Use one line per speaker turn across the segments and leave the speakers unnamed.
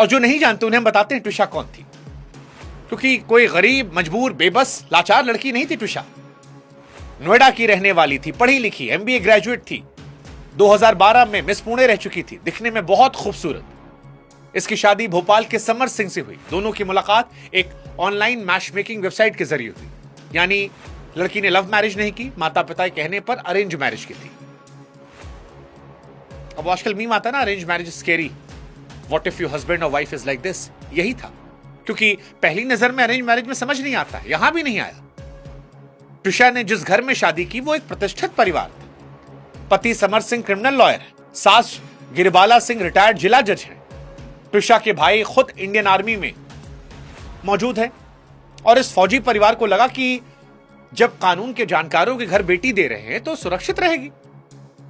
और जो नहीं जानते उन्हें हम बताते हैं ट्विशा कौन थी, क्योंकि कोई गरीब, मजबूर, बेबस, लाचार लड़की नहीं थी ट्विशा। नोएडा की रहने वाली थी, पढ़ी लिखी, एमबीए ग्रेजुएट थी, 2012 में मिस पुणे रह चुकी थी, दिखने में बहुत खूबसूरत। इसकी शादी भोपाल के समर सिंह से हुई। दोनों की मुलाकात एक ऑनलाइन मैच मेकिंग वेबसाइट के जरिए हुई, यानी लड़की ने लव मैरिज नहीं की, माता पिता के कहने पर अरेंज मैरिज की थी। अब आजकल मीम आता ना, arrange marriage scary, what if your husband और वाइफ इज लाइक दिस। यही था, क्योंकि पहली नजर में अरेंज मैरिज में समझ नहीं आता है, यहां भी नहीं आया। ट्विशा ने जिस घर में शादी की वो एक प्रतिष्ठित परिवार था। पति समर सिंह क्रिमिनल लॉयर है, सास गिरबाला सिंह रिटायर्ड जिला जज है। ट्विशा के भाई खुद इंडियन आर्मी में मौजूद है, और इस फौजी परिवार को लगा कि जब कानून के जानकारों के घर बेटी दे रहे हैं तो सुरक्षित रहेगी।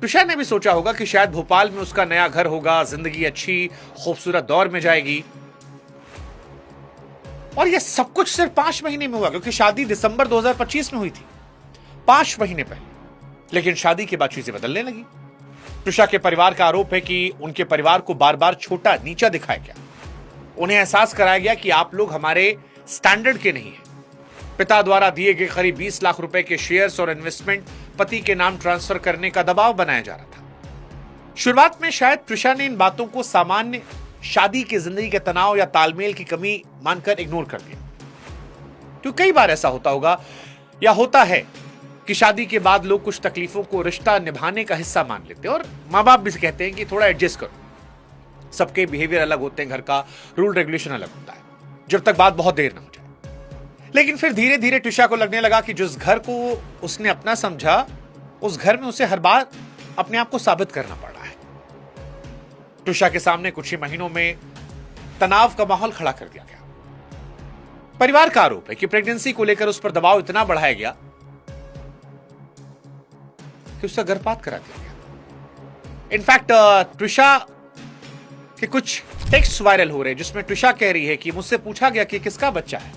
ट्विशा ने भी सोचा होगा कि शायद भोपाल में उसका नया घर होगा, जिंदगी अच्छी खूबसूरत दौर में जाएगी। और यह सब कुछ सिर्फ 5 महीने में हुआ, क्योंकि शादी दिसंबर 2025 में हुई थी, 5 महीने पहले। लेकिन शादी के बाद चीजें बदलने लगी। ट्विशा के परिवार का आरोप है कि उनके परिवार को बार बार छोटा नीचा दिखाया गया। उन्हें एहसास कराया गया कि आप लोग हमारे स्टैंडर्ड के नहीं हैं। पिता द्वारा दिए गए करीब 20 लाख रुपए के शेयर्स और इन्वेस्टमेंट पति के नाम ट्रांसफर करने का दबाव बनाया जा रहा था। शुरुआत में शायद ट्विशा ने इन बातों को सामान्य शादी की जिंदगी के तनाव या तालमेल की कमी मानकर इग्नोर कर दिया। क्योंकि कई बार ऐसा होता होगा या होता है कि शादी के बाद लोग कुछ तकलीफों को रिश्ता निभाने का हिस्सा मान लेते हैं, और माँ बाप भी कहते हैं कि थोड़ा एडजस्ट करो। सबके बिहेवियर अलग होते हैं, घर का रूल रेगुलेशन अलग होता है, जब तक बात बहुत देर ना हो जाए। लेकिन फिर धीरे धीरे ट्विशा को लगने लगा कि जिस घर को उसने अपना समझा, उस घर में उसे हर बार अपने आप को साबित करना पड़ रहा है। ट्विशा के सामने कुछ ही महीनों में तनाव का माहौल खड़ा कर दिया गया। परिवार का आरोप है कि प्रेगनेंसी को लेकर उस पर दबाव इतना बढ़ाया गया कि उसका गर्भपात करा दिया गया। इनफैक्ट ट्विशा के कुछ टेक्स्ट वायरल हो रहे हैं जिसमें ट्विशा कह रही है कि मुझसे पूछा गया कि किसका बच्चा है,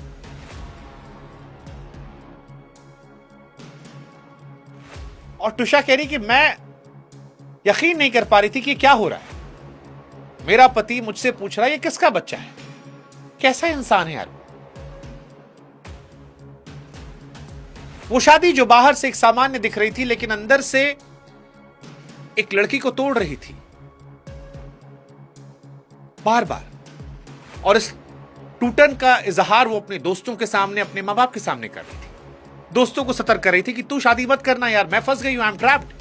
और ट्विशा कह रही कि मैं यकीन नहीं कर पा रही थी कि क्या हो रहा है। मेरा पति मुझसे पूछ रहा है ये किसका बच्चा है। कैसा इंसान है यार वो शादी जो बाहर से एक सामान्य दिख रही थी, लेकिन अंदर से एक लड़की को तोड़ रही थी बार बार। और इस टूटन का इजहार वो अपने दोस्तों के सामने, अपने मां बाप के सामने कर रही थी। दोस्तों को सतर्क कर रही थी कि तू शादी मत करना यार, मैं फंस गई हूं, आई एम ट्रैप्ड।